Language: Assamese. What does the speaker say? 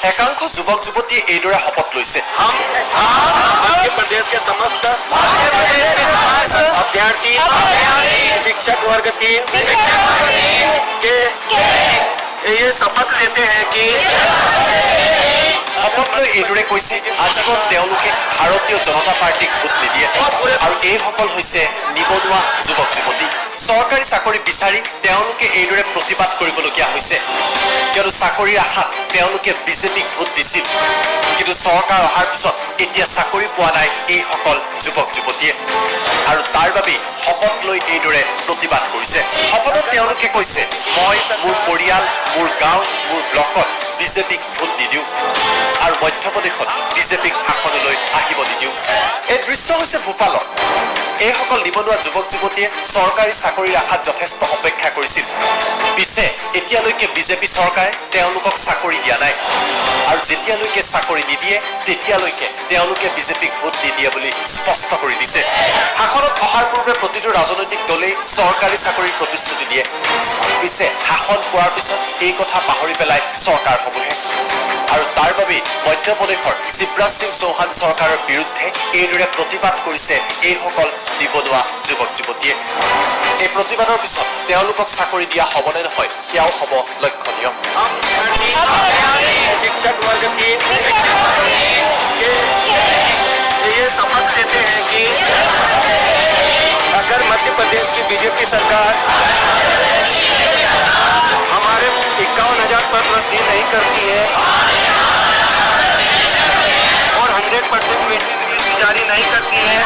एकांश युवक युवती এইদৰে শপত লৈছে। मध्य प्रदेश के समस्त अभ्यर्थी शिक्षक वर्ग 3 के ये शपथ लेते हैं कि শপত লৈ এইদৰে কৈছে আজীৱন তেওঁলোকে ভাৰতীয় জনতা পাৰ্টিক ভোট নিদিয়ে আৰু এইসকল হৈছে নিবনুৱা যুৱক যুৱতী। চৰকাৰী চাকৰি বিচাৰি তেওঁলোকে এইদৰে প্ৰতিবাদ কৰিবলগীয়া হৈছে, কিয়নো চাকৰিৰ আশাত তেওঁলোকে বিজেপিক ভোট দিছিল, কিন্তু চৰকাৰ অহাৰ পিছত এতিয়া চাকৰি পোৱা নাই এইসকল যুৱক যুৱতীয়ে আৰু তাৰ বাবেই শপত লৈ এইদৰে প্ৰতিবাদ কৰিছে। শপতত তেওঁলোকে কৈছে মই মোৰ পৰিয়াল, মোৰ গাঁও, মোৰ ব্লকত বিজেপিক ভোট নিদিওঁ আৰু মধ্যপ্ৰদেশত বিজেপিক শাসনলৈ আহিব নিদিওঁ। এই দৃশ্য হৈছে ভূপালৰ। এইসকল নিবনুৱা যুৱক যুৱতীয়ে চৰকাৰী চাকৰিৰ আশাত যথেষ্ট অপেক্ষা কৰিছিল, পিছে এতিয়ালৈকে বিজেপি চৰকাৰে তেওঁলোকক চাকৰি দিয়া নাই আৰু যেতিয়ালৈকে চাকৰি নিদিয়ে তেতিয়ালৈকে তেওঁলোকে বিজেপিক ভোট নিদিয়ে বুলি স্পষ্ট কৰি দিছে। শাসনত অহাৰ পূৰ্বে প্ৰতিটো ৰাজনৈতিক দলেই চৰকাৰী চাকৰিৰ প্ৰতিশ্ৰুতি দিয়ে, পিছে শাসন পোৱাৰ পিছত এই কথা পাহৰি পেলাই চৰকাৰসমূহে আৰু তাৰ বাবেই মধ্যপ্ৰদেশৰ শিৱৰাজ সিং চৌহান চৰকাৰৰ বিৰুদ্ধে এইদৰে প্ৰতিবাদ কৰিছে এইসকল নিবনুৱা যুৱক যুৱতীয়ে। এই প্ৰতিবাদৰ পিছত তেওঁলোকক চাকৰি দিয়া হ'ব নে নহয় সেয়াও হ'ব লক্ষণীয়। शिक्षक वर्ग 3 के ये शपथ लेते हैं कि अगर मध्य प्रदेश की बीजेपी सरकार हमारे 51,000 पद भर्ती नहीं करती है और 100% वेतन जारी नहीं करती है